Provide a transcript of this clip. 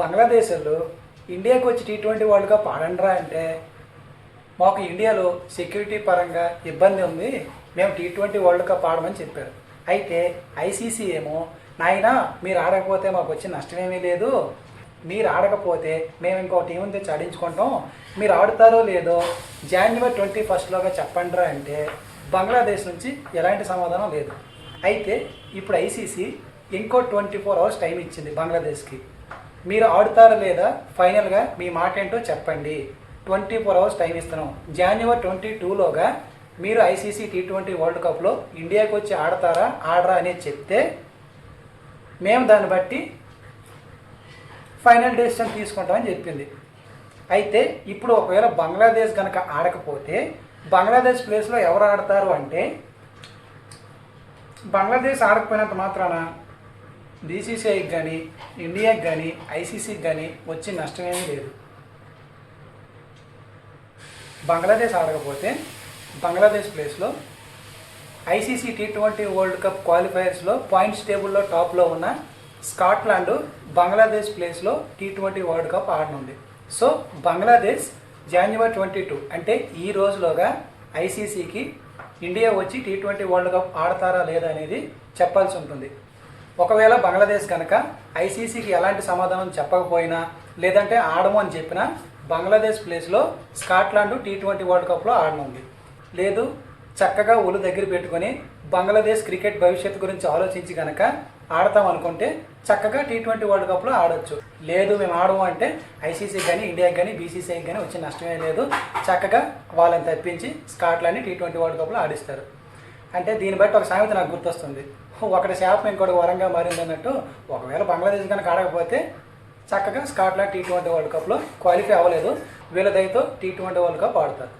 బంగ్లాదేశ్లో ఇండియాకి వచ్చి టీ20 వరల్డ్ కప్ ఆడండిరా అంటే మాకు ఇండియాలో సెక్యూరిటీ పరంగా ఇబ్బంది ఉంది, మేము టీ20 వరల్డ్ కప్ ఆడమని చెప్పారు. అయితే ఐసీసీ ఏమో నాయనా మీరు ఆడకపోతే మాకు వచ్చే నష్టమేమీ లేదు, మీరు ఆడకపోతే మేము ఇంకో టీం తెచ్చి ఆడించుకుంటాం, మీరు ఆడుతారో లేదో జనవరి 21 చెప్పండిరా అంటే బంగ్లాదేశ్ నుంచి ఎలాంటి సమాధానం లేదు. అయితే ఇప్పుడు ఐసీసీ ఇంకో 24 అవర్స్ టైం ఇచ్చింది బంగ్లాదేశ్కి. మీరు ఆడుతారో లేదా ఫైనల్గా మీ మాట ఏంటో చెప్పండి, 24 అవర్స్ టైం ఇస్తున్నాం. జనవరి 22 మీరు ఐసీసీ టీ20 వరల్డ్ కప్లో ఇండియాకి వచ్చి ఆడతారా ఆడరా అనేది చెప్తే మేము దాన్ని బట్టి ఫైనల్ డెసిషన్ తీసుకుంటామని చెప్పింది. అయితే ఇప్పుడు ఒకవేళ బంగ్లాదేశ్ కనుక ఆడకపోతే బంగ్లాదేశ్ ప్లేస్లో ఎవరు ఆడతారు అంటే, బంగ్లాదేశ్ ఆడకపోయినంత మాత్రాన బీసీసీఐకి కానీ ఇండియాకి కానీ ఐసీసీకి కానీ వచ్చే నష్టమేమీ లేదు. బంగ్లాదేశ్ ఆడకపోతే బంగ్లాదేశ్ ప్లేస్లో ఐసీసీ టీ20 వరల్డ్ కప్ క్వాలిఫైయర్స్లో పాయింట్స్ టేబుల్లో టాప్లో ఉన్న స్కాట్లాండ్ బంగ్లాదేశ్ ప్లేస్లో టీ20 వరల్డ్ కప్ ఆడనుంది. సో బంగ్లాదేశ్ జనవరి 22 అంటే ఈ రోజులోగా ఐసీసీకి ఇండియా వచ్చి టీ20 వరల్డ్ కప్ ఆడతారా లేదా అనేది చెప్పాల్సి ఉంటుంది. ఒకవేళ బంగ్లాదేశ్ కనుక ఐసీసీకి ఎలాంటి సమాధానం చెప్పకపోయినా లేదంటే ఆడము అని చెప్పినా బంగ్లాదేశ్ ప్లేస్లో స్కాట్లాండ్ టీ20 వరల్డ్ కప్లో ఆడనుంది. లేదు చక్కగా ఒళ్ళు దగ్గర పెట్టుకొని బంగ్లాదేశ్ క్రికెట్ భవిష్యత్తు గురించి ఆలోచించి కనుక ఆడతాం అనుకుంటే చక్కగా టీ20 వరల్డ్ కప్లో ఆడొచ్చు. లేదు మేము ఆడము అంటే ఐసీసీ కానీ ఇండియాకి కానీ బీసీసీఐకి కానీ వచ్చే నష్టమే లేదు, చక్కగా వాళ్ళని తప్పించి స్కాట్లాండ్ని టీ20 వరల్డ్ కప్లో ఆడిస్తారు. అంటే దీన్ని బట్టి ఒక సామెత నాకు గుర్తొస్తుంది, ఒకటి శాపం ఇంకోటి వరంగా మారింది అన్నట్టు. ఒకవేళ బంగ్లాదేశ్ కనుక ఆడకపోతే చక్కగా స్కాట్లాండ్ టీ20 వరల్డ్ కప్లో క్వాలిఫై అవ్వలేదు, వీళ్ళ దయతో టీ20 వరల్డ్ కప్ ఆడతారు.